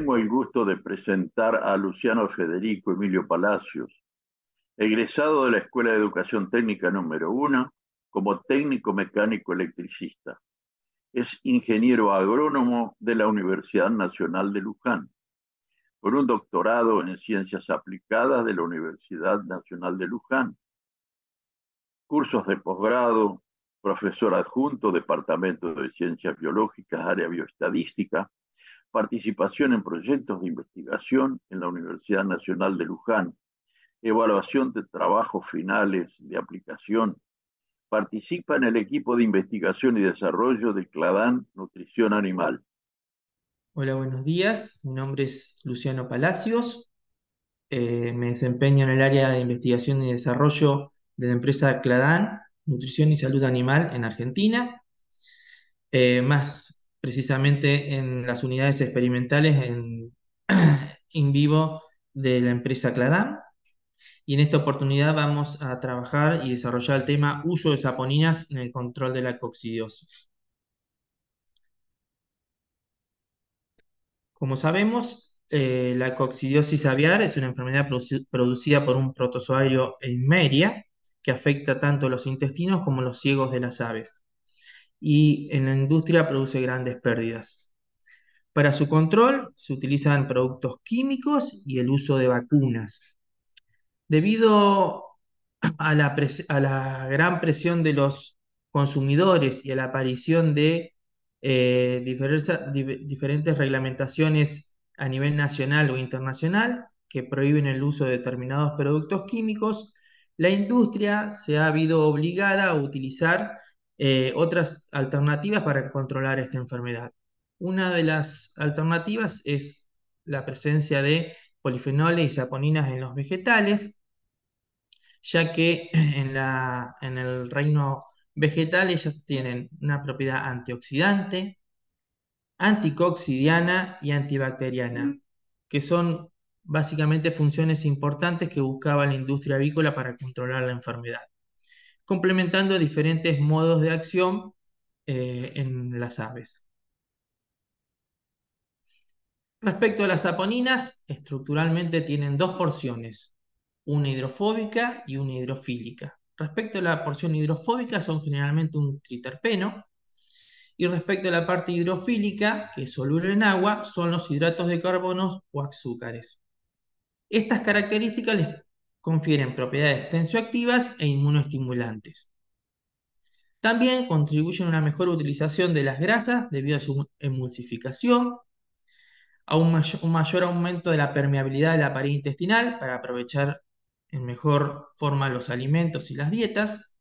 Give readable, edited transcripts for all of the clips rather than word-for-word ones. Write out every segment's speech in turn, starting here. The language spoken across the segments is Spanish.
Tengo el gusto de presentar a Luciano Federico Emilio Palacios, egresado de la Escuela de Educación Técnica número 1 como técnico mecánico electricista. Es ingeniero agrónomo de la Universidad Nacional de Luján, con un doctorado en Ciencias Aplicadas de la Universidad Nacional de Luján, cursos de posgrado, profesor adjunto, Departamento de Ciencias Biológicas, área bioestadística, participación en proyectos de investigación en la Universidad Nacional de Luján, evaluación de trabajos finales de aplicación. Participa en el equipo de investigación y desarrollo de CLADAN Nutrición Animal. Hola, buenos días. Mi nombre es Luciano Palacios. Me desempeño en el área de investigación y desarrollo de la empresa Cladan, Nutrición y Salud Animal en Argentina, más precisamente en las unidades experimentales in vivo de la empresa Cladan. Y en esta oportunidad vamos a trabajar y desarrollar el tema uso de saponinas en el control de la coccidiosis. Como sabemos, la coccidiosis aviar es una enfermedad producida por un protozoario Eimeria que afecta tanto los intestinos como los ciegos de las aves y en la industria produce grandes pérdidas. Para su control se utilizan productos químicos y el uso de vacunas. Debido a la gran presión de los consumidores y a la aparición de diferentes reglamentaciones a nivel nacional o internacional que prohíben el uso de determinados productos químicos, la industria se ha visto obligada a utilizar otras alternativas para controlar esta enfermedad. Una de las alternativas es la presencia de polifenoles y saponinas en los vegetales, ya que en el reino vegetal ellas tienen una propiedad antioxidante, anticoccidiana y antibacteriana, que son básicamente funciones importantes que buscaba la industria avícola para controlar la enfermedad, complementando diferentes modos de acción en las aves. Respecto a las saponinas, estructuralmente tienen dos porciones, una hidrofóbica y una hidrofílica. Respecto a la porción hidrofóbica, son generalmente un triterpeno, y respecto a la parte hidrofílica, que es soluble en agua, son los hidratos de carbono o azúcares. Estas características les confieren propiedades tensioactivas e inmunoestimulantes. También contribuyen a una mejor utilización de las grasas debido a su emulsificación, a un mayor aumento de la permeabilidad de la pared intestinal para aprovechar en mejor forma los alimentos y las dietas,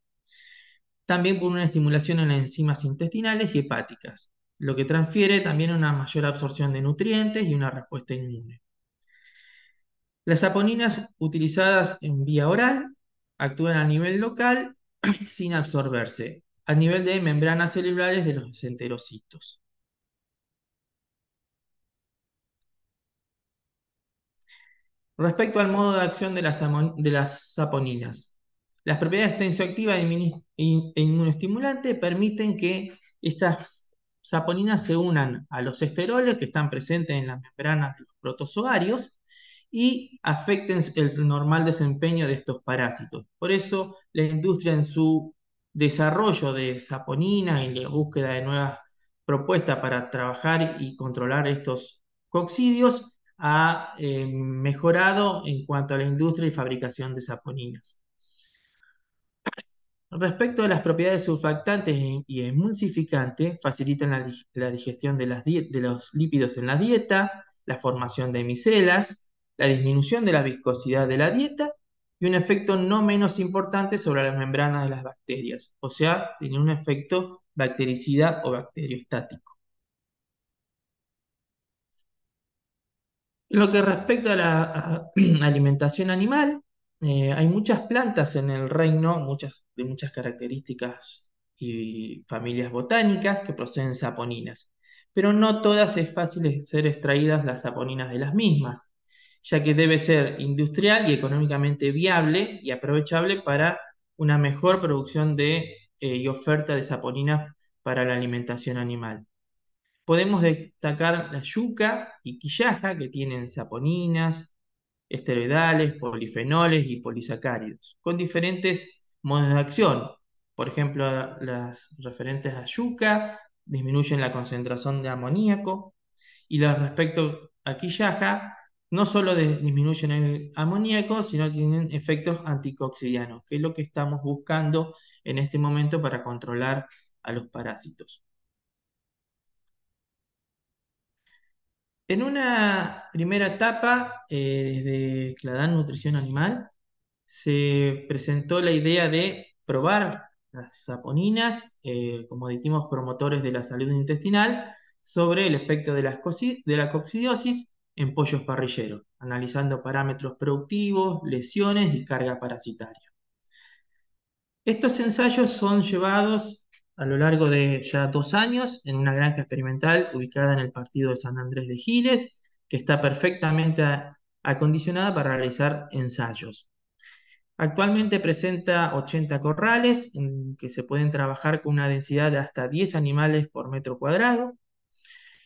también por una estimulación en las enzimas intestinales y hepáticas, lo que transfiere también una mayor absorción de nutrientes y una respuesta inmune. Las saponinas utilizadas en vía oral actúan a nivel local sin absorberse, a nivel de membranas celulares de los enterocitos. Respecto al modo de acción de las saponinas, las propiedades tensioactivas e inmunoestimulante permiten que estas saponinas se unan a los esteroles que están presentes en las membranas de los protozoarios y afecten el normal desempeño de estos parásitos. Por eso, la industria en su desarrollo de saponinas y la búsqueda de nuevas propuestas para trabajar y controlar estos coccidios ha mejorado en cuanto a la industria y fabricación de saponinas. Respecto a las propiedades surfactantes y emulsificantes, facilitan la digestión de los lípidos en la dieta, la formación de micelas, la disminución de la viscosidad de la dieta y un efecto no menos importante sobre las membranas de las bacterias, o sea, tiene un efecto bactericida o bacteriostático. En lo que respecta a la alimentación animal, hay muchas plantas en el reino, de muchas características y familias botánicas que proceden saponinas, pero no todas es fácil ser extraídas las saponinas de las mismas, ya que debe ser industrial y económicamente viable y aprovechable para una mejor producción y oferta de saponinas para la alimentación animal. podemos destacar la yuca y quillaja, que tienen saponinas, esteroidales, polifenoles y polisacáridos, con diferentes modos de acción. Por ejemplo, las referentes a yuca disminuyen la concentración de amoníaco y las respecto a quillaja no solo disminuyen el amoníaco, sino tienen efectos anticoxidianos, que es lo que estamos buscando en este momento para controlar a los parásitos. En una primera etapa, desde Cladán Nutrición Animal, se presentó la idea de probar las saponinas como aditivos promotores de la salud intestinal sobre el efecto de de la coccidiosis en pollos parrilleros, analizando parámetros productivos, lesiones y carga parasitaria. Estos ensayos son llevados a lo largo de ya 2 años en una granja experimental ubicada en el partido de San Andrés de Giles, que está perfectamente acondicionada para realizar ensayos. Actualmente presenta 80 corrales en que se pueden trabajar con una densidad de hasta 10 animales por metro cuadrado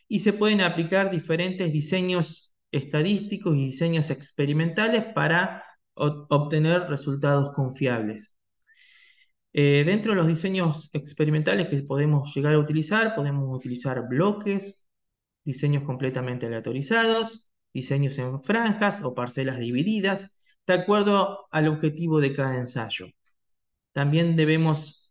y se pueden aplicar diferentes diseños estadísticos y diseños experimentales para obtener resultados confiables. Dentro de los diseños experimentales que podemos utilizar bloques, diseños completamente aleatorizados, diseños en franjas o parcelas divididas, de acuerdo al objetivo de cada ensayo. También debemos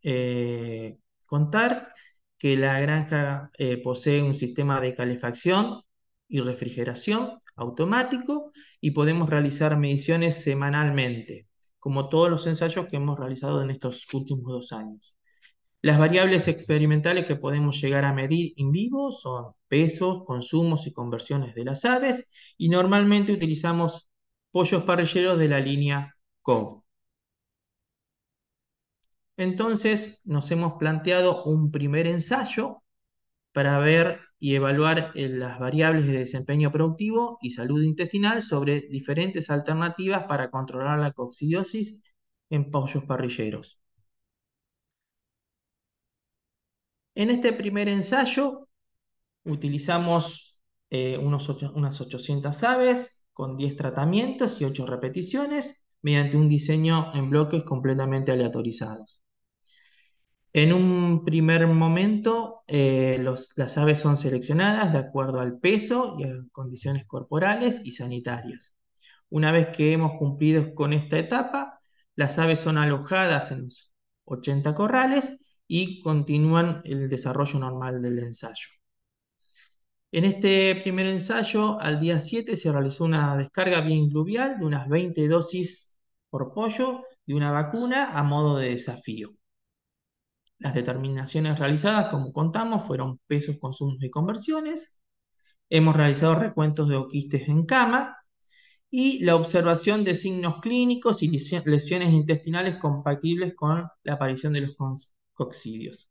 contar que la granja posee un sistema de calefacción y refrigeración automático y podemos realizar mediciones semanalmente, como todos los ensayos que hemos realizado en estos últimos 2 años. Las variables experimentales que podemos llegar a medir en vivo son pesos, consumos y conversiones de las aves y normalmente utilizamos pollos parrilleros de la línea COV. Entonces nos hemos planteado un primer ensayo para ver y evaluar las variables de desempeño productivo y salud intestinal sobre diferentes alternativas para controlar la coccidiosis en pollos parrilleros. En este primer ensayo utilizamos unas 800 aves con 10 tratamientos y 8 repeticiones mediante un diseño en bloques completamente aleatorizados. En un primer momento, las aves son seleccionadas de acuerdo al peso y a condiciones corporales y sanitarias. Una vez que hemos cumplido con esta etapa, las aves son alojadas en los 80 corrales y continúan el desarrollo normal del ensayo. En este primer ensayo, al día 7, se realizó una descarga biingluvial de unas 20 dosis por pollo de una vacuna a modo de desafío. Las determinaciones realizadas, como contamos, fueron pesos, consumos y conversiones. Hemos realizado recuentos de oquistes en cama y la observación de signos clínicos y lesiones intestinales compatibles con la aparición de los coccidios.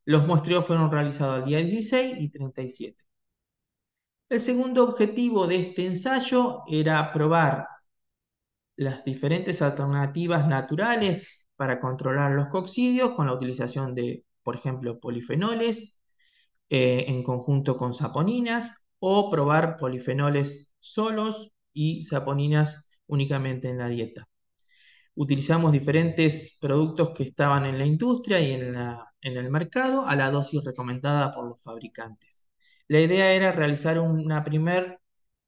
Los muestreos fueron realizados al día 16 y 37. El segundo objetivo de este ensayo era probar las diferentes alternativas naturales para controlar los coccidios con la utilización de, por ejemplo, polifenoles en conjunto con saponinas o probar polifenoles solos y saponinas únicamente en la dieta. Utilizamos diferentes productos que estaban en la industria y en el mercado a la dosis recomendada por los fabricantes. La idea era realizar una primer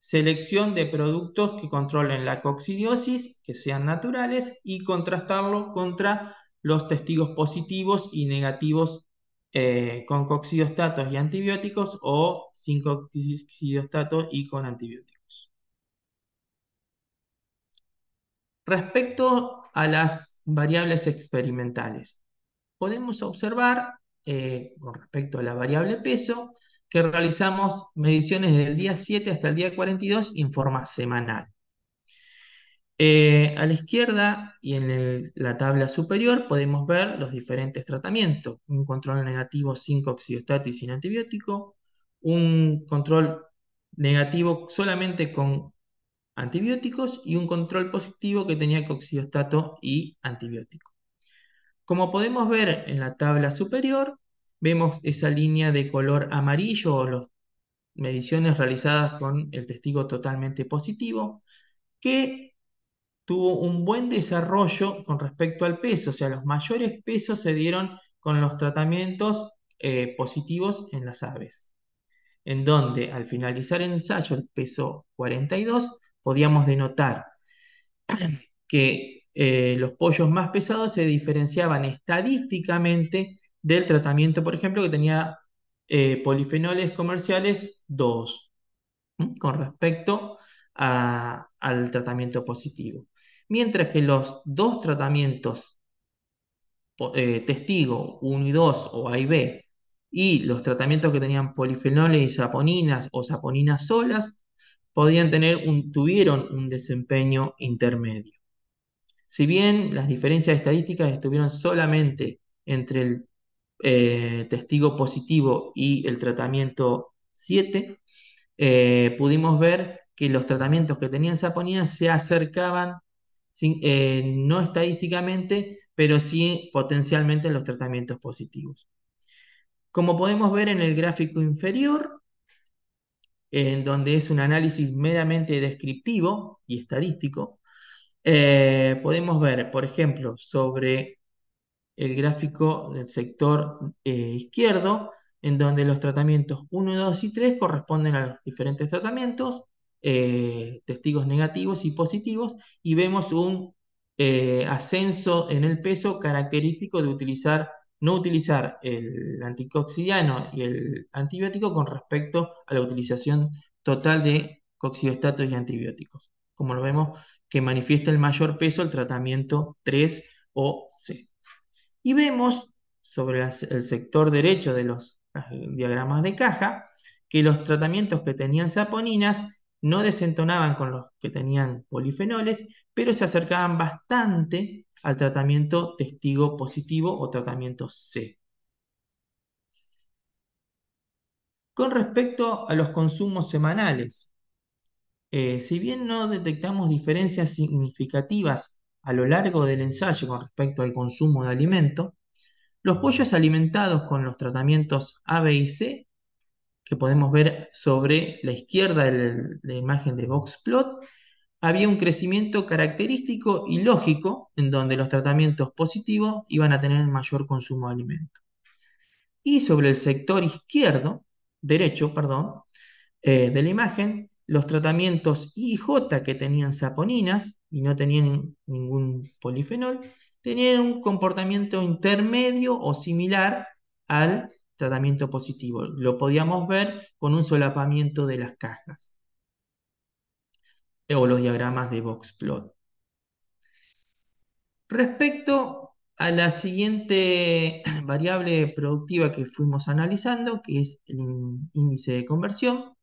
selección de productos que controlen la coccidiosis, que sean naturales, y contrastarlo contra los testigos positivos y negativos con coccidiostatos y antibióticos o sin coccidiostatos y con antibióticos. Respecto a las variables experimentales, podemos observar, con respecto a la variable peso, que realizamos mediciones desde el día 7 hasta el día 42 en forma semanal. A la izquierda y en la tabla superior podemos ver los diferentes tratamientos. Un control negativo sin coccidiostato y sin antibiótico, un control negativo solamente con antibióticos y un control positivo que tenía coccidiostato y antibiótico. Como podemos ver en la tabla superior, vemos esa línea de color amarillo o las mediciones realizadas con el testigo totalmente positivo, que tuvo un buen desarrollo con respecto al peso, o sea, los mayores pesos se dieron con los tratamientos positivos en las aves, en donde al finalizar el ensayo, el peso 42, podíamos denotar que los pollos más pesados se diferenciaban estadísticamente del tratamiento, por ejemplo, que tenía polifenoles comerciales 2, con respecto al tratamiento positivo. Mientras que los dos tratamientos testigo 1 y 2 o A y B, y los tratamientos que tenían polifenoles y saponinas o saponinas solas, tuvieron un desempeño intermedio. Si bien las diferencias estadísticas estuvieron solamente entre el testigo positivo y el tratamiento 7, pudimos ver que los tratamientos que tenían saponina se acercaban, no estadísticamente, pero sí potencialmente en los tratamientos positivos. Como podemos ver en el gráfico inferior, en donde es un análisis meramente descriptivo y estadístico, podemos ver, por ejemplo, sobre el gráfico del sector izquierdo, en donde los tratamientos 1, 2 y 3 corresponden a los diferentes tratamientos, testigos negativos y positivos, y vemos un ascenso en el peso característico de no utilizar el anticoxidiano y el antibiótico con respecto a la utilización total de coccidiostatos y antibióticos. Como lo vemos, que manifiesta el mayor peso el tratamiento 3 o C. Y vemos sobre el sector derecho de los diagramas de caja que los tratamientos que tenían saponinas no desentonaban con los que tenían polifenoles, pero se acercaban bastante al tratamiento testigo positivo o tratamiento C. Con respecto a los consumos semanales, si bien no detectamos diferencias significativas a lo largo del ensayo con respecto al consumo de alimento, los pollos alimentados con los tratamientos A, B y C, que podemos ver sobre la izquierda de la imagen de Boxplot, había un crecimiento característico y lógico en donde los tratamientos positivos iban a tener mayor consumo de alimento. Y sobre el sector derecho, perdón, de la imagen, los tratamientos I y J que tenían saponinas y no tenían ningún polifenol, tenían un comportamiento intermedio o similar al tratamiento positivo. Lo podíamos ver con un solapamiento de las cajas o los diagramas de Boxplot. Respecto a la siguiente variable productiva que fuimos analizando, que es el índice de conversión,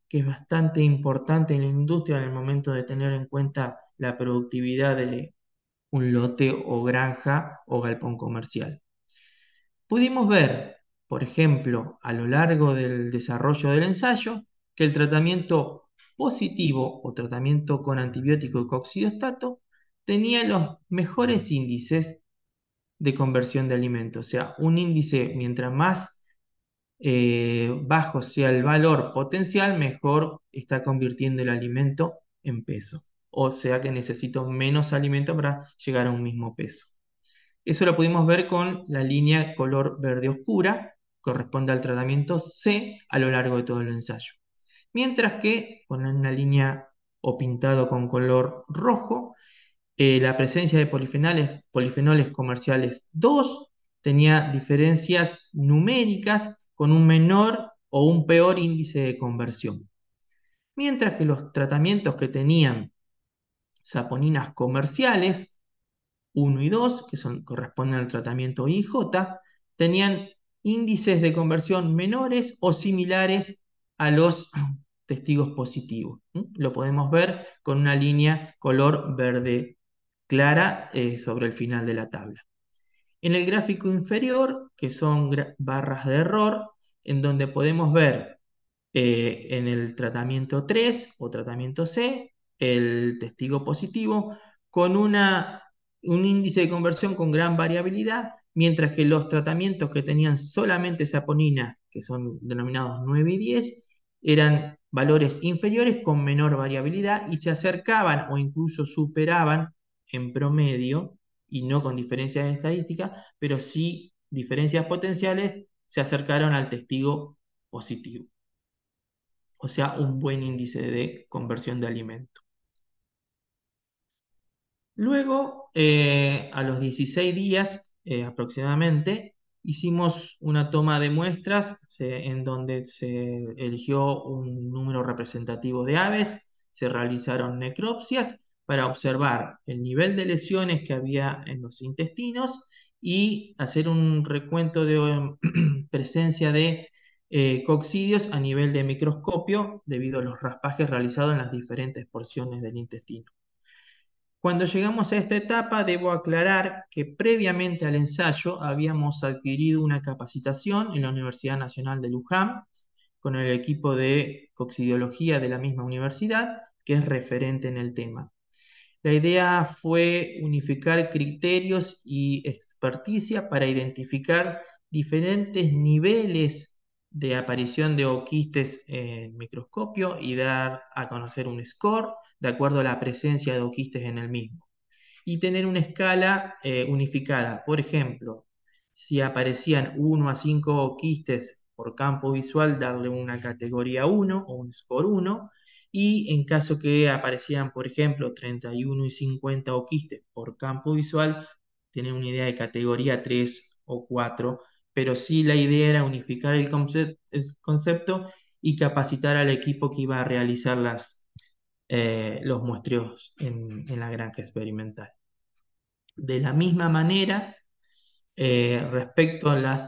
que es bastante importante en la industria en el momento de tener en cuenta la productividad de un lote o granja o galpón comercial. Pudimos ver, por ejemplo, a lo largo del desarrollo del ensayo, que el tratamiento positivo o tratamiento con antibiótico y coccidiostato tenía los mejores índices de conversión de alimentos. O sea, un índice, mientras más bajo sea el valor potencial, mejor está convirtiendo el alimento en peso. O sea que necesito menos alimento para llegar a un mismo peso. Eso lo pudimos ver con la línea color verde oscura, corresponde al tratamiento C a lo largo de todo el ensayo. Mientras que con una línea o pintado con color rojo, la presencia de polifenoles comerciales 2 tenía diferencias numéricas con un menor o un peor índice de conversión. Mientras que los tratamientos que tenían saponinas comerciales 1 y 2, que corresponden al tratamiento IJ, tenían índices de conversión menores o similares a los testigos positivos. Lo podemos ver con una línea color verde clara sobre el final de la tabla. En el gráfico inferior, que son barras de error, en donde podemos ver en el tratamiento 3 o tratamiento C, el testigo positivo, con un índice de conversión con gran variabilidad, mientras que los tratamientos que tenían solamente saponina, que son denominados 9 y 10, eran valores inferiores con menor variabilidad y se acercaban o incluso superaban en promedio, y no con diferencias estadísticas, pero sí diferencias potenciales, se acercaron al testigo positivo. O sea, un buen índice de conversión de alimento. Luego, a los 16 días aproximadamente, hicimos una toma de muestras en donde se eligió un número representativo de aves, se realizaron necropsias para observar el nivel de lesiones que había en los intestinos y hacer un recuento de presencia de coccidios a nivel de microscopio debido a los raspajes realizados en las diferentes porciones del intestino. Cuando llegamos a esta etapa, debo aclarar que previamente al ensayo habíamos adquirido una capacitación en la Universidad Nacional de Luján con el equipo de coccidiología de la misma universidad, que es referente en el tema. La idea fue unificar criterios y experticia para identificar diferentes niveles de aparición de oquistes en microscopio y dar a conocer un score de acuerdo a la presencia de oquistes en el mismo. Y tener una escala unificada. Por ejemplo, si aparecían 1 a 5 quistes por campo visual, darle una categoría 1 o un score 1. Y en caso que aparecieran, por ejemplo, 31 y 50 oquistes por campo visual, tener una idea de categoría 3 o 4. Pero sí la idea era unificar el concepto y capacitar al equipo que iba a realizar los muestreos en la granja experimental. De la misma manera, respecto a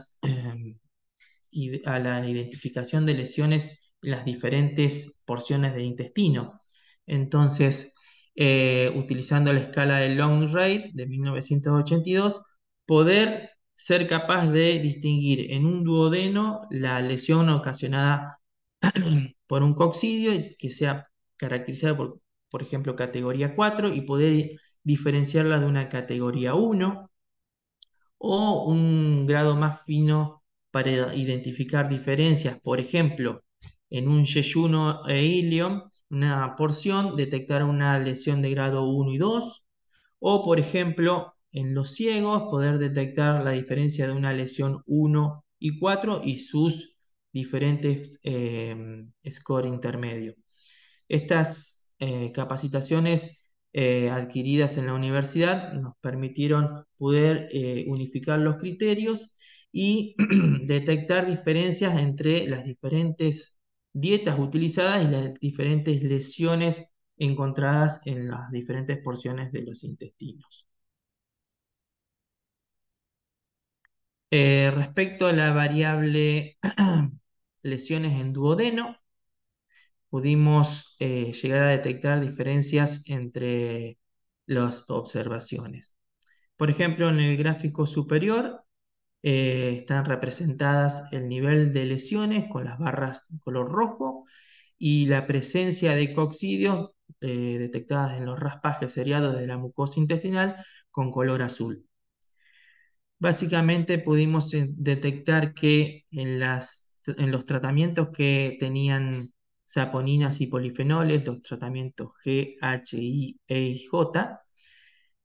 a la identificación de lesiones en las diferentes porciones del intestino. Entonces, utilizando la escala de Long Rate de 1982, poder ser capaz de distinguir en un duodeno la lesión ocasionada por un coccidio que sea caracterizada por ejemplo, categoría 4 y poder diferenciarla de una categoría 1 o un grado más fino para identificar diferencias. Por ejemplo, en un yeyuno e ilium, una porción, detectar una lesión de grado 1 y 2, o por ejemplo, en los ciegos, poder detectar la diferencia de una lesión 1 y 4 y sus diferentes score intermedios. Estas capacitaciones adquiridas en la universidad nos permitieron poder unificar los criterios y detectar diferencias entre las diferentes dietas utilizadas y las diferentes lesiones encontradas en las diferentes porciones de los intestinos. Respecto a la variable lesiones en duodeno, pudimos llegar a detectar diferencias entre las observaciones. Por ejemplo, en el gráfico superior están representadas el nivel de lesiones con las barras de color rojo y la presencia de coccidios detectadas en los raspajes seriados de la mucosa intestinal con color azul. Básicamente pudimos detectar que en los tratamientos que tenían saponinas y polifenoles, los tratamientos G, H, I, E y J,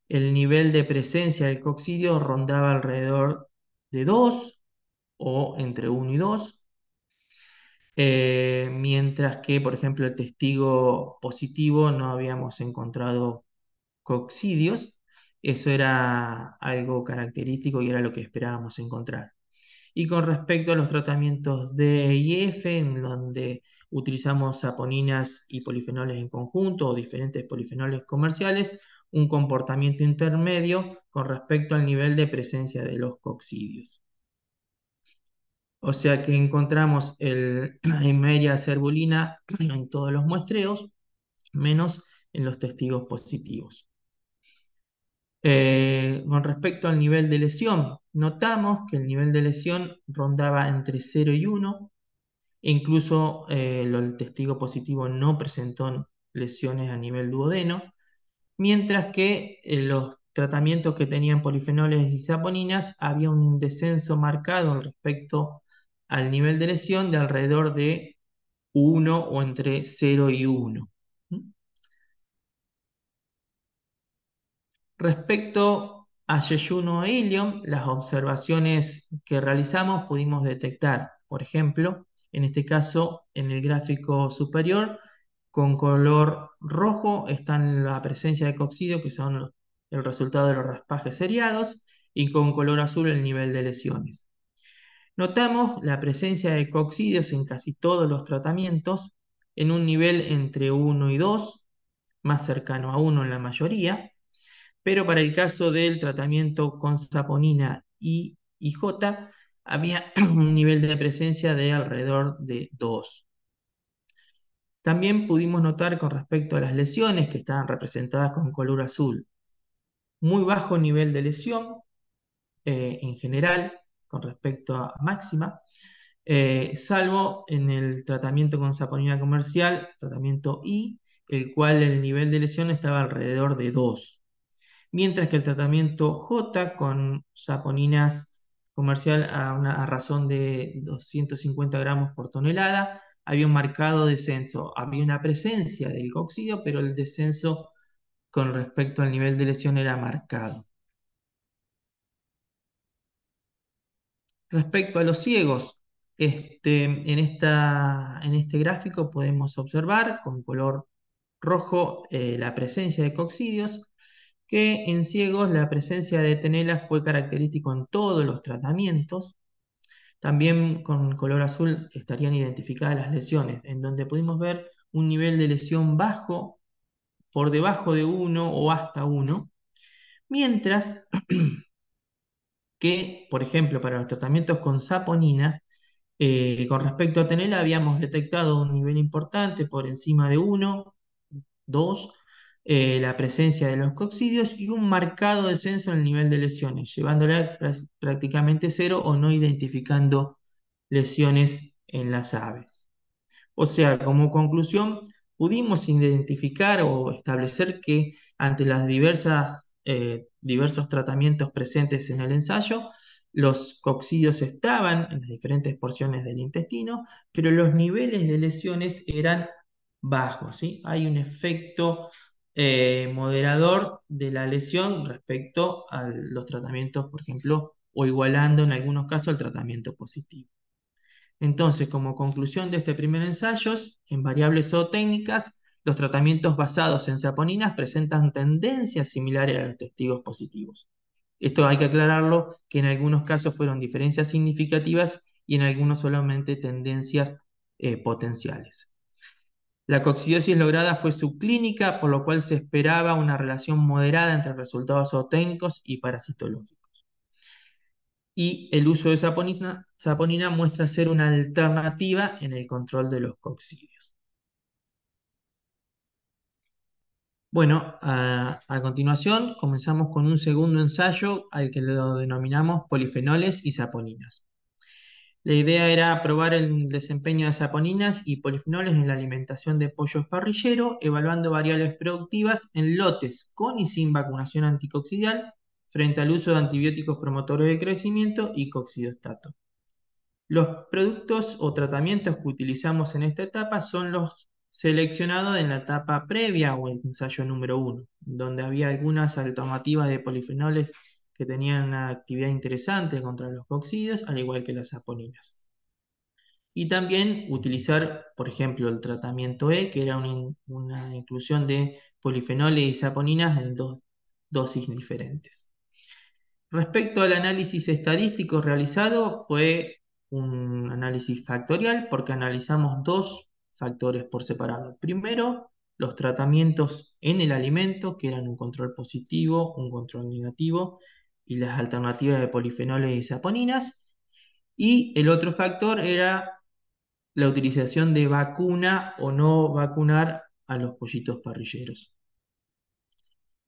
el nivel de presencia del coccidio rondaba alrededor de 2 o entre 1 y 2, mientras que, por ejemplo, el testigo positivo no habíamos encontrado coccidios. Eso era algo característico y era lo que esperábamos encontrar. Y con respecto a los tratamientos D y F, en donde utilizamos saponinas y polifenoles en conjunto o diferentes polifenoles comerciales, un comportamiento intermedio con respecto al nivel de presencia de los coccidios. O sea que encontramos el Eimeria cerbulina en todos los muestreos, menos en los testigos positivos. Con respecto al nivel de lesión, notamos que el nivel de lesión rondaba entre 0 y 1, e incluso el testigo positivo no presentó lesiones a nivel duodeno, mientras que los tratamientos que tenían polifenoles y saponinas, había un descenso marcado respecto al nivel de lesión de alrededor de 1 o entre 0 y 1. Respecto a yeyuno e ilium, las observaciones que realizamos pudimos detectar, por ejemplo, en este caso, en el gráfico superior, con color rojo está la presencia de coccidio, que son el resultado de los raspajes seriados, y con color azul el nivel de lesiones. Notamos la presencia de coccidios en casi todos los tratamientos, en un nivel entre 1 y 2, más cercano a 1 en la mayoría, pero para el caso del tratamiento con saponina y IJ, había un nivel de presencia de alrededor de 2. También pudimos notar con respecto a las lesiones que estaban representadas con color azul, muy bajo nivel de lesión en general con respecto a máxima, salvo en el tratamiento con saponina comercial, tratamiento I, el cual el nivel de lesión estaba alrededor de 2. Mientras que el tratamiento J con saponinas comercial a razón de 250 gramos por tonelada, había un marcado descenso. Había una presencia del coccidio, pero el descenso con respecto al nivel de lesión era marcado. Respecto a los ciegos, en este gráfico podemos observar con color rojo la presencia de coccidios, que en ciegos la presencia de tenela fue característico en todos los tratamientos. También con color azul estarían identificadas las lesiones, en donde pudimos ver un nivel de lesión bajo, por debajo de 1 o hasta 1, mientras que, por ejemplo, para los tratamientos con saponina, con respecto a tenela habíamos detectado un nivel importante por encima de 1, 2, la presencia de los coccidios y un marcado descenso en el nivel de lesiones, llevándola prácticamente cero o no identificando lesiones en las aves. O sea, como conclusión, pudimos identificar o establecer que ante las diversos tratamientos presentes en el ensayo, los coccidios estaban en las diferentes porciones del intestino, pero los niveles de lesiones eran bajos, ¿sí? Hay un efecto moderador de la lesión respecto a los tratamientos, por ejemplo, o igualando en algunos casos el tratamiento positivo. Entonces, como conclusión de este primer ensayo, en variables zootécnicas, los tratamientos basados en saponinas presentan tendencias similares a los testigos positivos. Esto hay que aclararlo, que en algunos casos fueron diferencias significativas y en algunos solamente tendencias potenciales. La coccidiosis lograda fue subclínica, por lo cual se esperaba una relación moderada entre resultados zootécnicos y parasitológicos. Y el uso de saponina muestra ser una alternativa en el control de los coccidios. Bueno, a continuación comenzamos con un segundo ensayo al que lo denominamos polifenoles y saponinas. La idea era probar el desempeño de saponinas y polifenoles en la alimentación de pollo parrillero, evaluando variables productivas en lotes con y sin vacunación anticoccidial frente al uso de antibióticos promotores de crecimiento y coccidostato. Los productos o tratamientos que utilizamos en esta etapa son los seleccionados en la etapa previa o el ensayo número 1, donde había algunas alternativas de polifenoles que tenían una actividad interesante contra los coccidios, al igual que las saponinas. Y también utilizar, por ejemplo, el tratamiento E, que era una inclusión de polifenoles y saponinas en dos dosis diferentes. Respecto al análisis estadístico realizado, fue un análisis factorial porque analizamos dos factores por separado. Primero, los tratamientos en el alimento, que eran un control positivo, un control negativo, y las alternativas de polifenoles y saponinas. Y el otro factor era la utilización de vacuna o no vacunar a los pollitos parrilleros.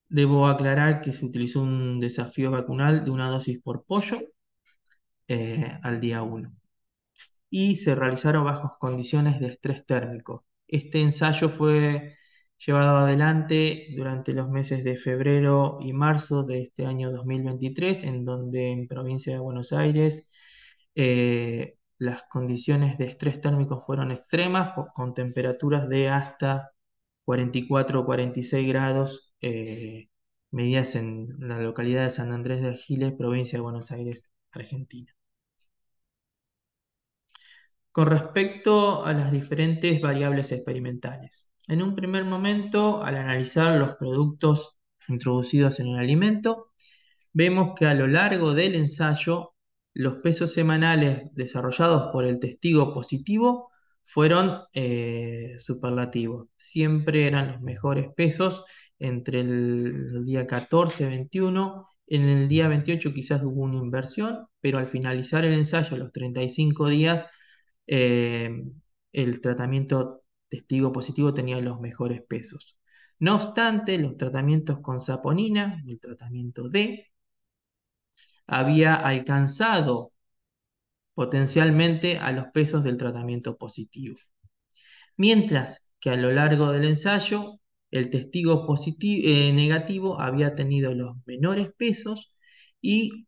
Debo aclarar que se utilizó un desafío vacunal de una dosis por pollo al día 1 y se realizaron bajo condiciones de estrés térmico. Este ensayo fue llevado adelante durante los meses de febrero y marzo de este año 2023, en donde en provincia de Buenos Aires las condiciones de estrés térmico fueron extremas, con temperaturas de hasta 44 o 46 grados, medidas en la localidad de San Andrés de Giles, provincia de Buenos Aires, Argentina. Con respecto a las diferentes variables experimentales. En un primer momento, al analizar los productos introducidos en el alimento, vemos que a lo largo del ensayo, los pesos semanales desarrollados por el testigo positivo fueron superlativos. Siempre eran los mejores pesos entre el día 14 y 21. En el día 28 quizás hubo una inversión, pero al finalizar el ensayo, a los 35 días, eh, el tratamiento testigo positivo tenía los mejores pesos. No obstante, los tratamientos con saponina, el tratamiento D, había alcanzado potencialmente a los pesos del tratamiento positivo. Mientras que a lo largo del ensayo, el testigo negativo había tenido los menores pesos y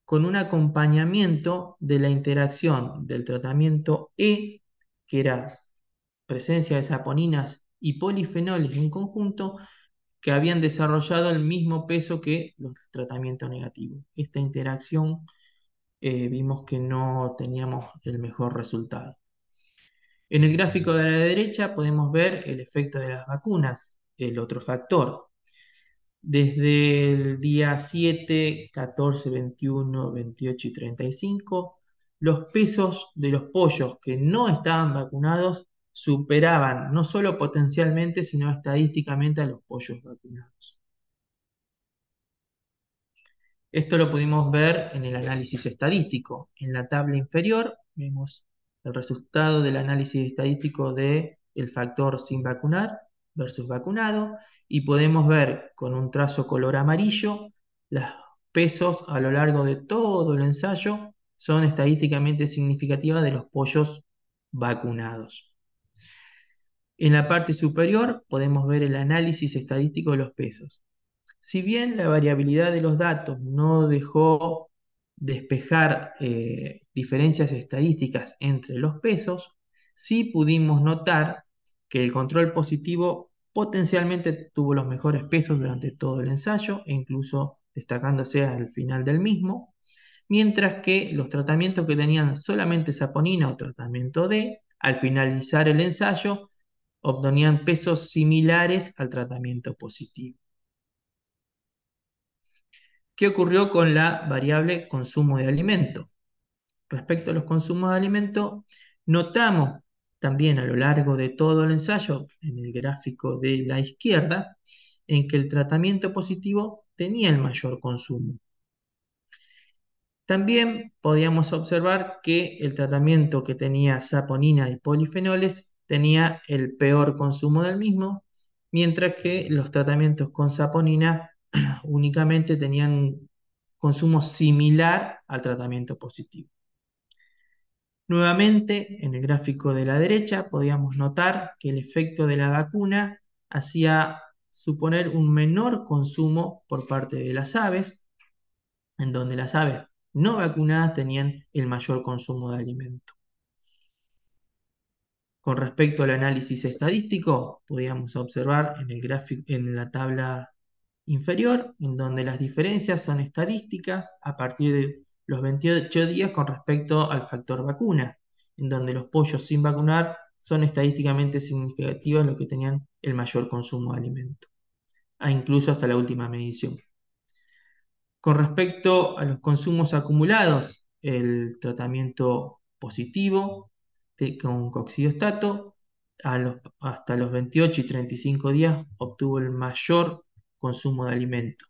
con un acompañamiento de la interacción del tratamiento E, que era presencia de saponinas y polifenoles en conjunto, que habían desarrollado el mismo peso que los tratamientos negativos. Esta interacción vimos que no teníamos el mejor resultado. En el gráfico de la derecha podemos ver el efecto de las vacunas, el otro factor. Desde el día 7, 14, 21, 28 y 35, los pesos de los pollos que no estaban vacunados superaban no solo potencialmente, sino estadísticamente a los pollos vacunados. Esto lo pudimos ver en el análisis estadístico. En la tabla inferior vemos el resultado del análisis estadístico del factor sin vacunar versus vacunado y podemos ver con un trazo color amarillo los pesos a lo largo de todo el ensayo son estadísticamente significativas de los pollos vacunados. En la parte superior podemos ver el análisis estadístico de los pesos. Si bien la variabilidad de los datos no dejó despejar diferencias estadísticas entre los pesos, sí pudimos notar que el control positivo potencialmente tuvo los mejores pesos durante todo el ensayo e incluso destacándose al final del mismo, mientras que los tratamientos que tenían solamente saponina o tratamiento D, al finalizar el ensayo, obtenían pesos similares al tratamiento positivo. ¿Qué ocurrió con la variable consumo de alimento? Respecto a los consumos de alimento, notamos también a lo largo de todo el ensayo, en el gráfico de la izquierda, en que el tratamiento positivo tenía el mayor consumo. También podíamos observar que el tratamiento que tenía saponina y polifenoles tenía el peor consumo del mismo, mientras que los tratamientos con saponina únicamente tenían un consumo similar al tratamiento positivo. Nuevamente, en el gráfico de la derecha podíamos notar que el efecto de la vacuna hacía suponer un menor consumo por parte de las aves, en donde las aves no vacunadas tenían el mayor consumo de alimento. Con respecto al análisis estadístico, podíamos observar en el gráfico, en la tabla inferior, en donde las diferencias son estadísticas a partir de los 28 días con respecto al factor vacuna, en donde los pollos sin vacunar son estadísticamente significativos los que tenían el mayor consumo de alimento, incluso hasta la última medición. Con respecto a los consumos acumulados, el tratamiento positivo con coccidiostato hasta los 28 y 35 días obtuvo el mayor consumo de alimento,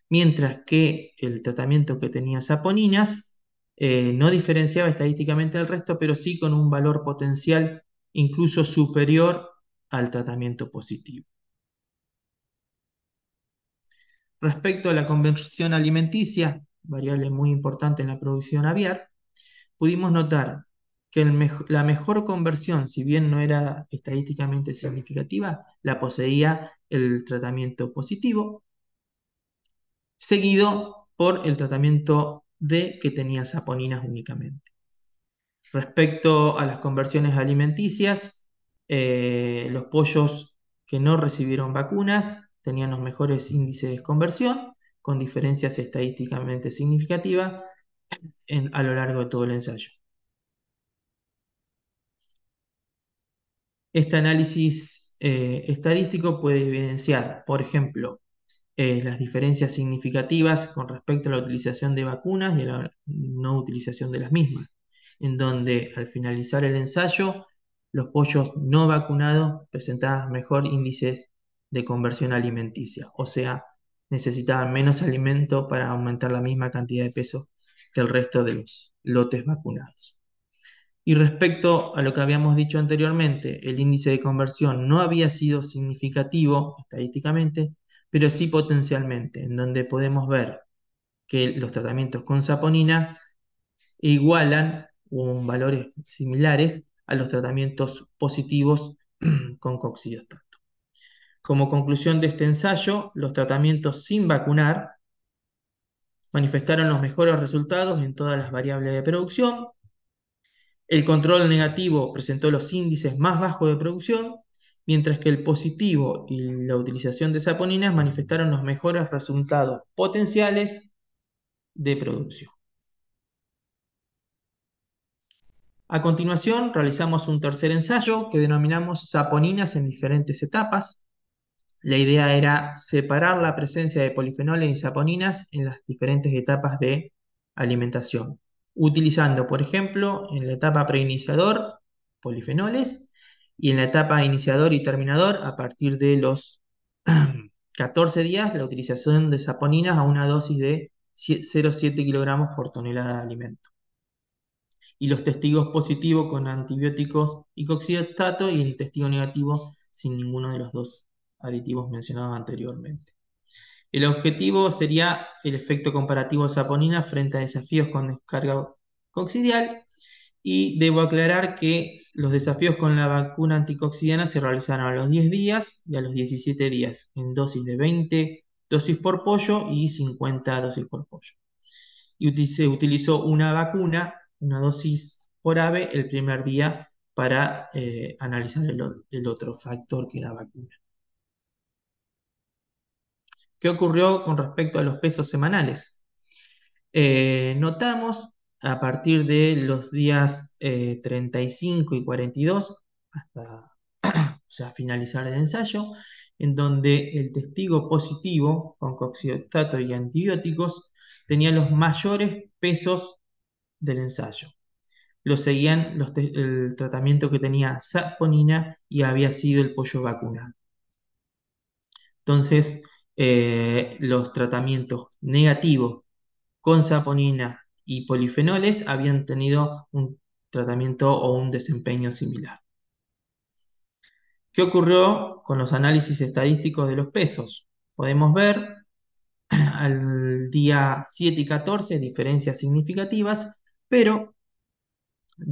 mientras que el tratamiento que tenía saponinas no diferenciaba estadísticamente del resto, pero sí con un valor potencial incluso superior al tratamiento positivo. Respecto a la conversión alimenticia, variable muy importante en la producción aviar, pudimos notar que la mejor conversión, si bien no era estadísticamente significativa, la poseía el tratamiento positivo, seguido por el tratamiento D, que tenía saponinas únicamente. Respecto a las conversiones alimenticias, los pollos que no recibieron vacunas tenían los mejores índices de conversión, con diferencias estadísticamente significativas a lo largo de todo el ensayo. Este análisis estadístico puede evidenciar, por ejemplo, las diferencias significativas con respecto a la utilización de vacunas y a la no utilización de las mismas, en donde al finalizar el ensayo, los pollos no vacunados presentaban mejor índices de conversión alimenticia, o sea, necesitaban menos alimento para aumentar la misma cantidad de peso que el resto de los lotes vacunados. Y respecto a lo que habíamos dicho anteriormente, el índice de conversión no había sido significativo estadísticamente, pero sí potencialmente, en donde podemos ver que los tratamientos con saponina igualan valores similares a los tratamientos positivos con coccidiostato. Como conclusión de este ensayo, los tratamientos sin vacunar manifestaron los mejores resultados en todas las variables de producción. El control negativo presentó los índices más bajos de producción, mientras que el positivo y la utilización de saponinas manifestaron los mejores resultados potenciales de producción. A continuación, realizamos un tercer ensayo que denominamos saponinas en diferentes etapas. La idea era separar la presencia de polifenoles y saponinas en las diferentes etapas de alimentación, utilizando, por ejemplo, en la etapa preiniciador, polifenoles, y en la etapa iniciador y terminador, a partir de los 14 días, la utilización de saponinas a una dosis de 0,7 kilogramos por tonelada de alimento. Y los testigos positivos con antibióticos y coccidiostato, y el testigo negativo sin ninguno de los dos aditivos mencionados anteriormente. El objetivo sería el efecto comparativo de saponina frente a desafíos con descarga coccidial, y debo aclarar que los desafíos con la vacuna anticoccidiana se realizaron a los 10 días y a los 17 días, en dosis de 20 dosis por pollo y 50 dosis por pollo. Y se utilizó una vacuna, una dosis por ave, el primer día para analizar el otro factor que era la vacuna. ¿Qué ocurrió con respecto a los pesos semanales? Notamos a partir de los días 35 y 42, hasta finalizar el ensayo, en donde el testigo positivo con coccidiostato y antibióticos tenía los mayores pesos del ensayo. Lo seguían el tratamiento que tenía saponina y había sido el pollo vacunado. Entonces, los tratamientos negativos con saponina y polifenoles habían tenido un tratamiento o un desempeño similar. ¿Qué ocurrió con los análisis estadísticos de los pesos? Podemos ver al día 7 y 14 diferencias significativas, pero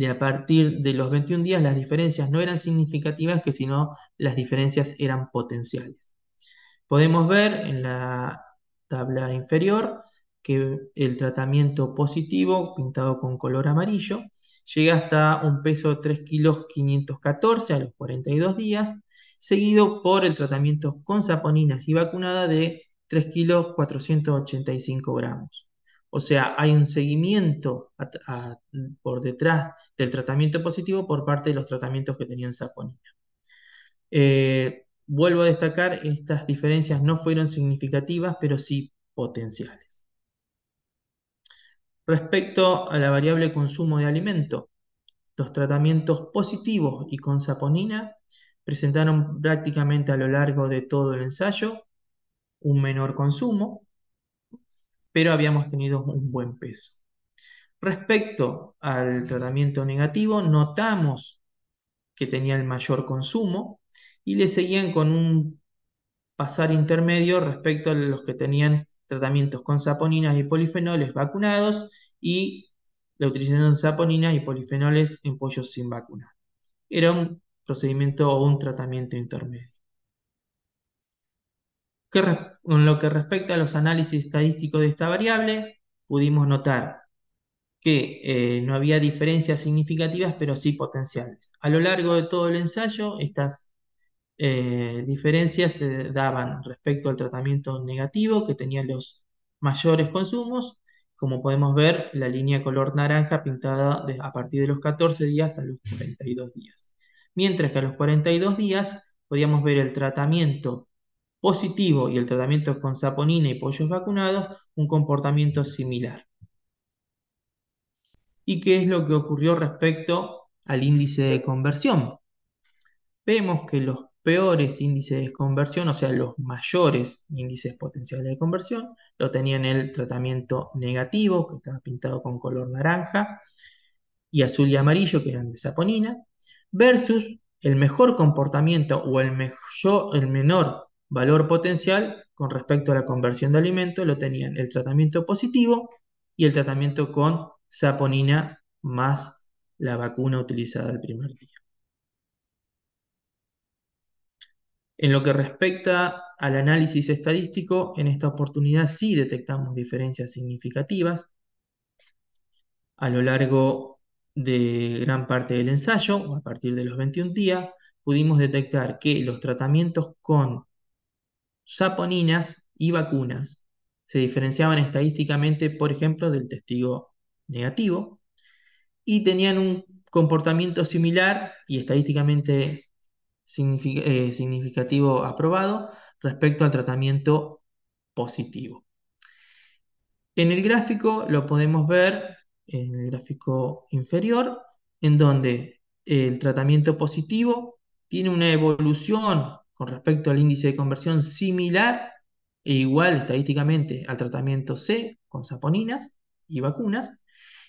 a partir de los 21 días las diferencias no eran significativas, sino las diferencias eran potenciales. Podemos ver en la tabla inferior que el tratamiento positivo, pintado con color amarillo, llega hasta un peso de 3,514 kilos a los 42 días, seguido por el tratamiento con saponinas y vacunada de 3,485 kilos. O sea, hay un seguimiento por detrás del tratamiento positivo por parte de los tratamientos que tenían saponina. Vuelvo a destacar, estas diferencias no fueron significativas, pero sí potenciales. Respecto a la variable consumo de alimento, los tratamientos positivos y con saponina presentaron prácticamente a lo largo de todo el ensayo un menor consumo, pero habíamos tenido un buen peso. Respecto al tratamiento negativo, notamos que tenía el mayor consumo y le seguían con un pasar intermedio respecto a los que tenían tratamientos con saponinas y polifenoles vacunados, y la utilización de saponina y polifenoles en pollos sin vacunar. Era un procedimiento o un tratamiento intermedio. Con lo que respecta a los análisis estadísticos de esta variable, pudimos notar que no había diferencias significativas, pero sí potenciales. A lo largo de todo el ensayo, estas diferencias se daban respecto al tratamiento negativo, que tenía los mayores consumos. Como podemos ver, la línea color naranja pintada a partir de los 14 días hasta los 42 días. Mientras que a los 42 días podíamos ver el tratamiento positivo y el tratamiento con saponina y pollos vacunados, un comportamiento similar. ¿Y qué es lo que ocurrió respecto al índice de conversión? Vemos que los peores índices de conversión, o sea, los mayores índices potenciales de conversión, lo tenían el tratamiento negativo, que estaba pintado con color naranja, y azul y amarillo, que eran de saponina, versus el mejor comportamiento o el menor valor potencial con respecto a la conversión de alimentos, lo tenían el tratamiento positivo y el tratamiento con saponina más la vacuna utilizada el primer día. En lo que respecta al análisis estadístico, en esta oportunidad sí detectamos diferencias significativas. A lo largo de gran parte del ensayo, a partir de los 21 días, pudimos detectar que los tratamientos con saponinas y vacunas se diferenciaban estadísticamente, por ejemplo, del testigo negativo, y tenían un comportamiento similar y estadísticamente significativo aprobado respecto al tratamiento positivo. En el gráfico lo podemos ver, en el gráfico inferior, en donde el tratamiento positivo tiene una evolución con respecto al índice de conversión similar e igual estadísticamente al tratamiento C con saponinas y vacunas,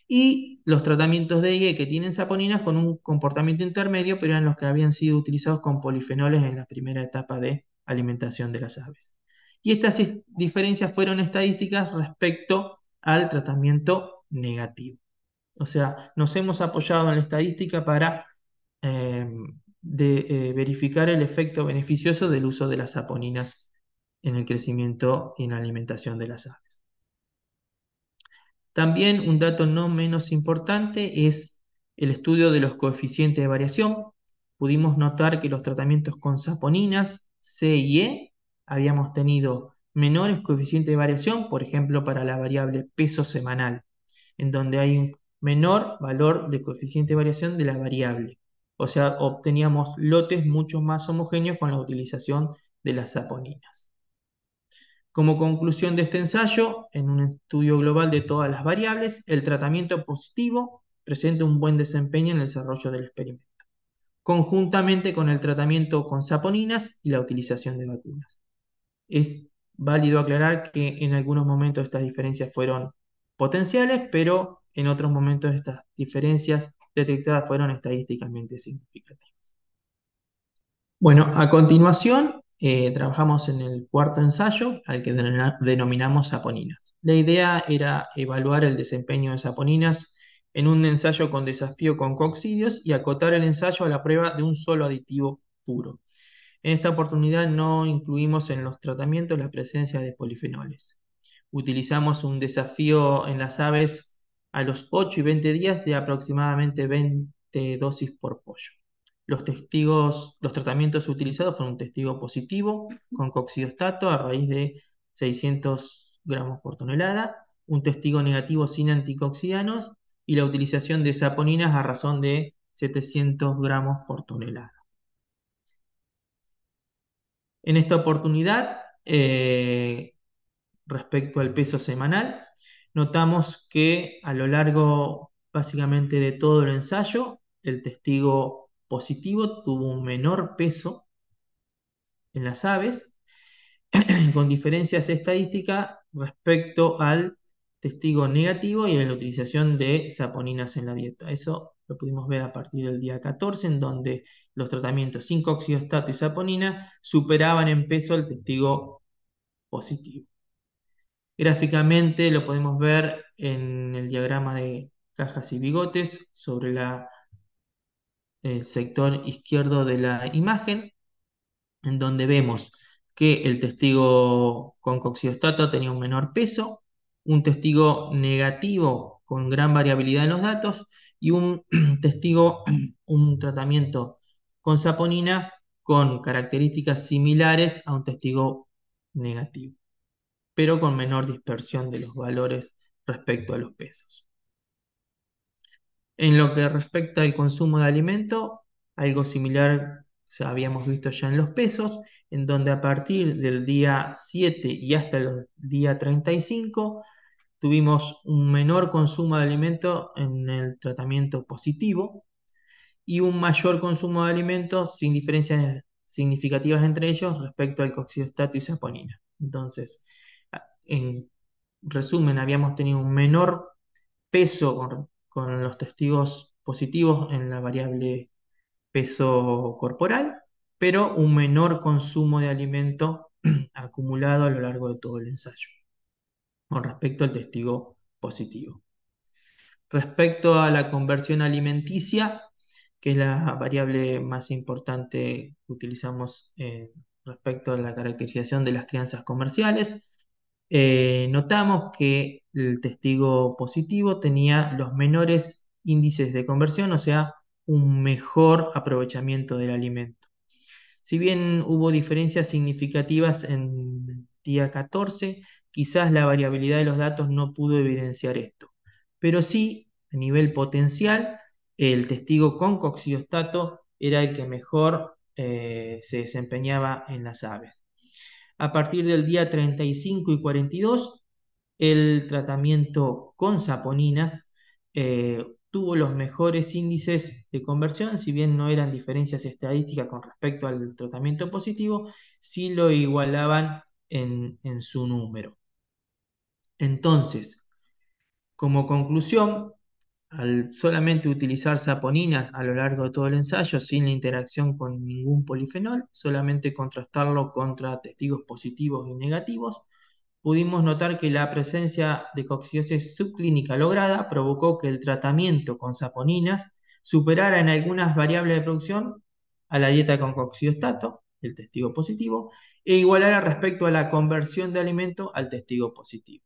y los tratamientos de IE que tienen saponinas con un comportamiento intermedio, pero eran los que habían sido utilizados con polifenoles en la primera etapa de alimentación de las aves. Y estas diferencias fueron estadísticas respecto al tratamiento negativo. O sea, nos hemos apoyado en la estadística para eh, verificar el efecto beneficioso del uso de las saponinas en el crecimiento y en la alimentación de las aves. También un dato no menos importante es el estudio de los coeficientes de variación. Pudimos notar que los tratamientos con saponinas C y E habíamos tenido menores coeficientes de variación, por ejemplo, para la variable peso semanal, en donde hay un menor valor de coeficiente de variación de la variable. O sea, obteníamos lotes mucho más homogéneos con la utilización de las saponinas. Como conclusión de este ensayo, en un estudio global de todas las variables, el tratamiento positivo presenta un buen desempeño en el desarrollo del experimento, conjuntamente con el tratamiento con saponinas y la utilización de vacunas. Es válido aclarar que en algunos momentos estas diferencias fueron potenciales, pero en otros momentos estas diferencias detectadas fueron estadísticamente significativas. Bueno, a continuación trabajamos en el cuarto ensayo, al que denominamos saponinas. La idea era evaluar el desempeño de saponinas en un ensayo con desafío con coccidios y acotar el ensayo a la prueba de un solo aditivo puro. En esta oportunidad no incluimos en los tratamientos la presencia de polifenoles. Utilizamos un desafío en las aves a los 8 y 20 días de aproximadamente 20 dosis por pollo. Los tratamientos utilizados fueron un testigo positivo con coccidiostato a raíz de 600 gramos por tonelada, un testigo negativo sin anticoccidanos y la utilización de saponinas a razón de 700 gramos por tonelada. En esta oportunidad, respecto al peso semanal, notamos que a lo largo básicamente de todo el ensayo, el testigo positivo tuvo un menor peso en las aves, con diferencias estadísticas respecto al testigo negativo y en la utilización de saponinas en la dieta. Eso lo pudimos ver a partir del día 14, en donde los tratamientos sin coccidiostato y saponina superaban en peso el testigo positivo. Gráficamente lo podemos ver en el diagrama de cajas y bigotes sobre el sector izquierdo de la imagen, en donde vemos que el testigo con coxiostato tenía un menor peso, un testigo negativo con gran variabilidad en los datos y un testigo, un tratamiento con saponina con características similares a un testigo negativo, pero con menor dispersión de los valores respecto a los pesos. En lo que respecta al consumo de alimento, algo similar habíamos visto ya en los pesos, en donde a partir del día 7 y hasta el día 35 tuvimos un menor consumo de alimento en el tratamiento positivo y un mayor consumo de alimentos sin diferencias significativas entre ellos respecto al coxistato y saponina. Entonces, en resumen, habíamos tenido un menor peso con los testigos positivos en la variable peso corporal, pero un menor consumo de alimento acumulado a lo largo de todo el ensayo con respecto al testigo positivo. Respecto a la conversión alimenticia, que es la variable más importante que utilizamos respecto a la caracterización de las crianzas comerciales, notamos que el testigo positivo tenía los menores índices de conversión, o sea, un mejor aprovechamiento del alimento. Si bien hubo diferencias significativas en el día 14, quizás la variabilidad de los datos no pudo evidenciar esto, pero sí, a nivel potencial, el testigo con coxiostato era el que mejor se desempeñaba en las aves. A partir del día 35 y 42, el tratamiento con saponinas tuvo los mejores índices de conversión, si bien no eran diferencias estadísticas con respecto al tratamiento positivo, sí lo igualaban en su número. Entonces, como conclusión, al solamente utilizar saponinas a lo largo de todo el ensayo, sin la interacción con ningún polifenol, solamente contrastarlo contra testigos positivos y negativos, pudimos notar que la presencia de coccidiosis subclínica lograda provocó que el tratamiento con saponinas superara en algunas variables de producción a la dieta con coccidiostato, el testigo positivo, e igualara respecto a la conversión de alimento al testigo positivo.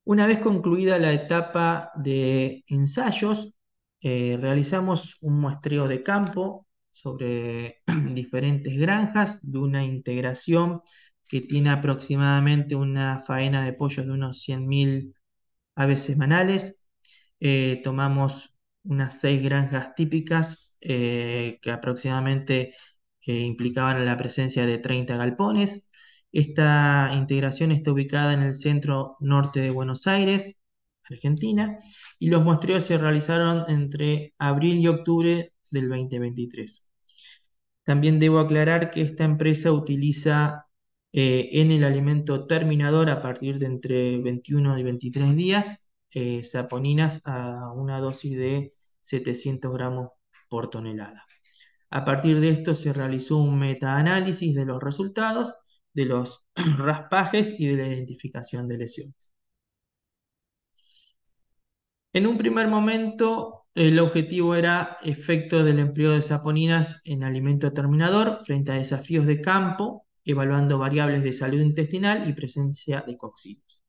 Una vez concluida la etapa de ensayos, realizamos un muestreo de campo sobre diferentes granjas de una integración que tiene aproximadamente una faena de pollos de unos 100.000 aves semanales. Tomamos unas 6 granjas típicas que aproximadamente implicaban la presencia de 30 galpones. Esta integración está ubicada en el centro norte de Buenos Aires, Argentina, y los muestreos se realizaron entre abril y octubre del 2023. También debo aclarar que esta empresa utiliza en el alimento terminador a partir de entre 21 y 23 días saponinas a una dosis de 700 gramos por tonelada. A partir de esto se realizó un metaanálisis de los resultados, de los raspajes y de la identificación de lesiones. En un primer momento, el objetivo era efecto del empleo de saponinas en alimento terminador frente a desafíos de campo, evaluando variables de salud intestinal y presencia de coccidios.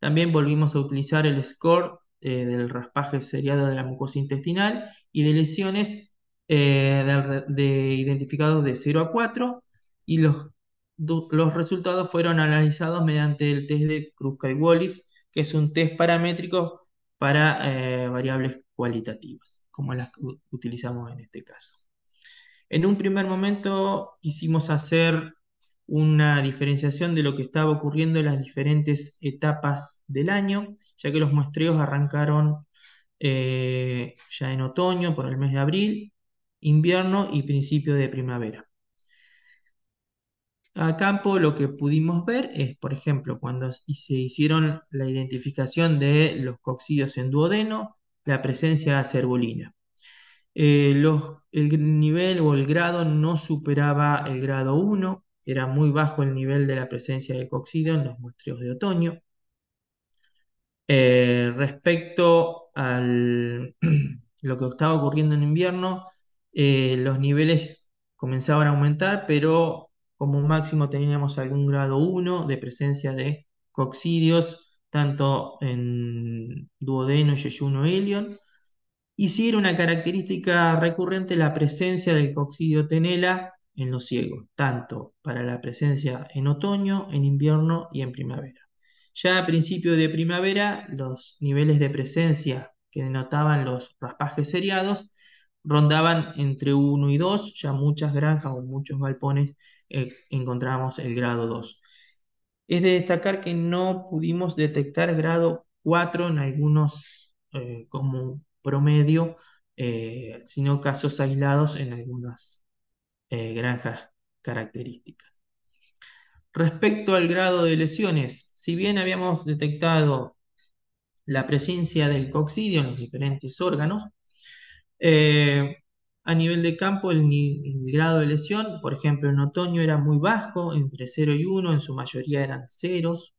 También volvimos a utilizar el score del raspaje seriado de la mucosa intestinal y de lesiones identificados de 0 a 4 y los resultados fueron analizados mediante el test de Kruskal-Wallis, que es un test paramétrico para variables cualitativas, como las que utilizamos en este caso. En un primer momento quisimos hacer una diferenciación de lo que estaba ocurriendo en las diferentes etapas del año, ya que los muestreos arrancaron ya en otoño, por el mes de abril, invierno y principio de primavera. A campo lo que pudimos ver es, por ejemplo, cuando se hicieron la identificación de los coccidios en duodeno, la presencia de acerbolina. El nivel o el grado no superaba el grado 1, era muy bajo el nivel de la presencia de coccidio en los muestreos de otoño. Respecto a lo que estaba ocurriendo en invierno, los niveles comenzaban a aumentar, pero como máximo teníamos algún grado 1 de presencia de coccidios, tanto en duodeno y yeyuno ilion. Y sí era una característica recurrente la presencia del coccidio tenela en los ciegos, tanto para la presencia en otoño, en invierno y en primavera. Ya a principio de primavera, los niveles de presencia que denotaban los raspajes seriados rondaban entre 1 y 2, ya muchas granjas o muchos galpones encontramos el grado 2. Es de destacar que no pudimos detectar grado 4 en algunos como promedio, sino casos aislados en algunas granjas características. Respecto al grado de lesiones, si bien habíamos detectado la presencia del coccidio en los diferentes órganos, eh, a nivel de campo el grado de lesión, por ejemplo, en otoño era muy bajo, entre 0 y 1, en su mayoría eran ceros,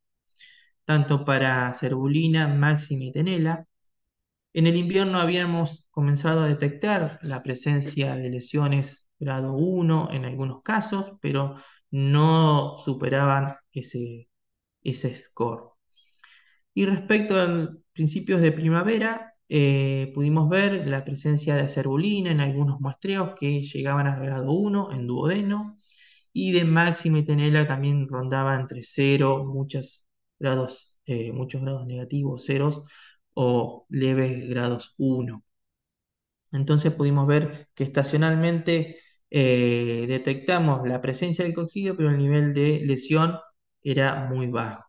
tanto para cerbulina, máxima y tenela. En el invierno habíamos comenzado a detectar la presencia de lesiones grado 1 en algunos casos, pero no superaban ese score. Y respecto a principios de primavera, pudimos ver la presencia de cerbulina en algunos muestreos que llegaban al grado 1 en duodeno, y de máxima y tenela también rondaba entre 0, muchos grados negativos, ceros, o leves grados 1. Entonces pudimos ver que estacionalmente detectamos la presencia del coccidio, pero el nivel de lesión era muy bajo.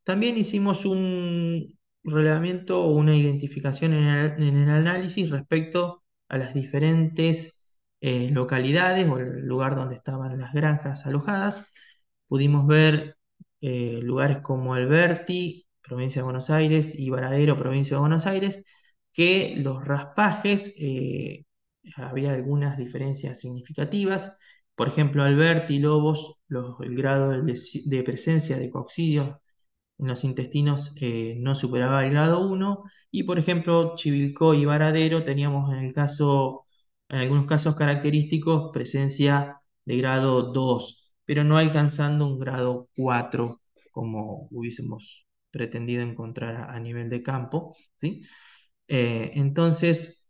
También hicimos un relevamiento o una identificación en el análisis respecto a las diferentes localidades o el lugar donde estaban las granjas alojadas. Pudimos ver lugares como Alberti, provincia de Buenos Aires, y Varadero, provincia de Buenos Aires, que los raspajes había algunas diferencias significativas. Por ejemplo, Alberti y Lobos, el grado de presencia de coccidios en los intestinos no superaba el grado 1, y por ejemplo Chivilcoy y Varadero teníamos en algunos casos característicos presencia de grado 2, pero no alcanzando un grado 4 como hubiésemos pretendido encontrar a nivel de campo, ¿sí? Entonces,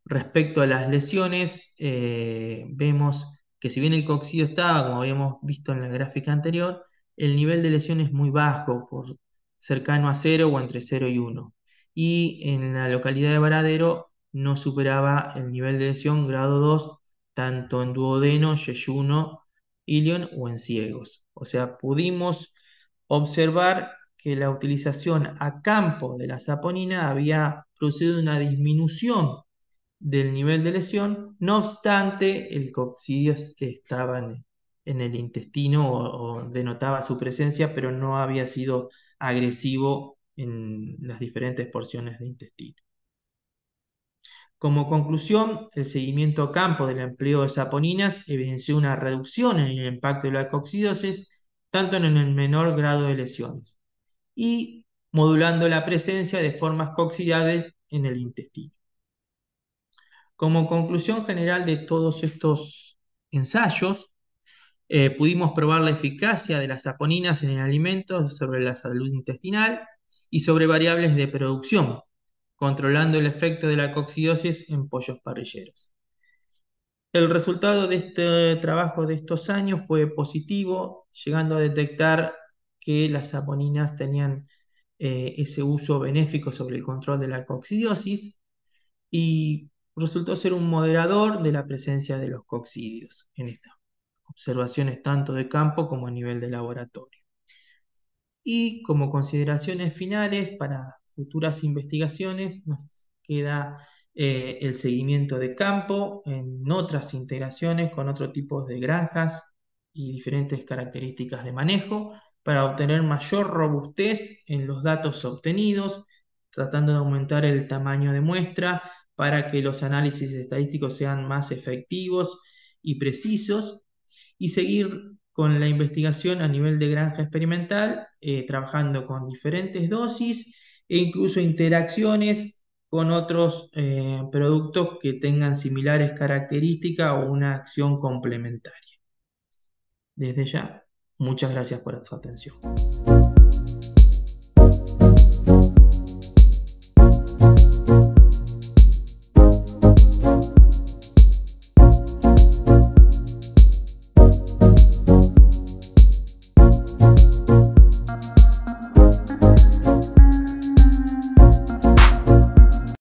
respecto a las lesiones, vemos que si bien el coccidio estaba, como habíamos visto en la gráfica anterior, el nivel de lesión es muy bajo, cercano a 0 o entre 0 y 1. Y en la localidad de Varadero no superaba el nivel de lesión grado 2, tanto en duodeno, yeyuno, ilion o en ciegos. O sea, pudimos observar que la utilización a campo de la saponina había producido una disminución del nivel de lesión. No obstante, el coccidio estaba en el intestino o denotaba su presencia, pero no había sido agresivo en las diferentes porciones de intestino. Como conclusión, el seguimiento a campo del empleo de saponinas evidenció una reducción en el impacto de la coccidosis, tanto en el menor grado de lesiones, y modulando la presencia de formas coccidiales en el intestino. Como conclusión general de todos estos ensayos, pudimos probar la eficacia de las saponinas en el alimento sobre la salud intestinal y sobre variables de producción, controlando el efecto de la coccidosis en pollos parrilleros. El resultado de este trabajo de estos años fue positivo, llegando a detectar que las saponinas tenían ese uso benéfico sobre el control de la coccidiosis, y resultó ser un moderador de la presencia de los coccidios en estas observaciones tanto de campo como a nivel de laboratorio. Y como consideraciones finales para futuras investigaciones nos queda el seguimiento de campo en otras integraciones con otro tipo de granjas y diferentes características de manejo para obtener mayor robustez en los datos obtenidos, tratando de aumentar el tamaño de muestra para que los análisis estadísticos sean más efectivos y precisos, y seguir con la investigación a nivel de granja experimental, trabajando con diferentes dosis e incluso interacciones con otros productos que tengan similares características o una acción complementaria. Desde ya, muchas gracias por su atención.